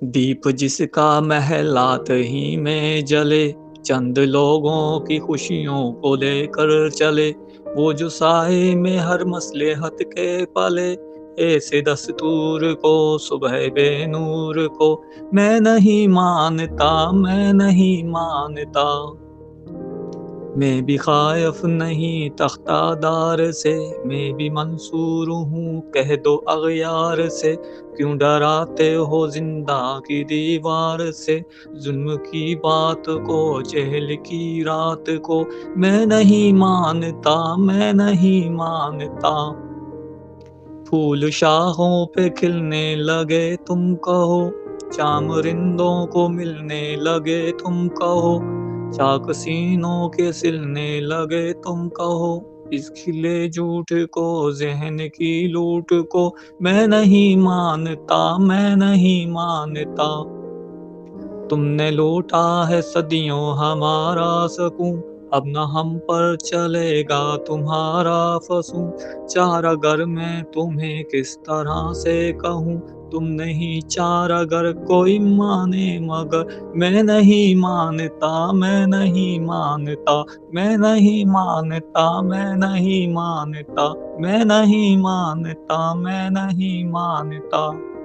दीप जिसका महलात ही में जले, चंद लोगों की खुशियों को लेकर चले, वो जो साए में हर मसलहत के पले, ऐसे दस्तूर को सुबह बेनूर को मैं नहीं मानता, मैं नहीं मानता। मैं भी खायफ नहीं तख्तादार से, मैं भी मंसूर हूँ कह दो अगयार से, क्यों डराते हो जिंदा की दीवार से, जुल्म की बात को जेल की रात को मैं नहीं मानता, मैं नहीं मानता। फूल शाखों पे खिलने लगे तुम कहो, चामरिंदों को मिलने लगे तुम कहो, चाक सीनों के सिलने लगे तुम कहो, इस खिले झूठ को जहन की लूट को मैं नहीं मानता, मैं नहीं मानता। तुमने लूटा है सदियों हमारा सकूं, अब न हम पर चलेगा तुम्हारा फसूं, चार अगर मैं तुम्हें किस तरह से कहूँ, तुम नहीं चार अगर कोई माने मगर मैं नहीं मानता, मैं नहीं मानता, मैं नहीं मानता, मैं नहीं मानता, मैं नहीं मानता, मैं नहीं मानता।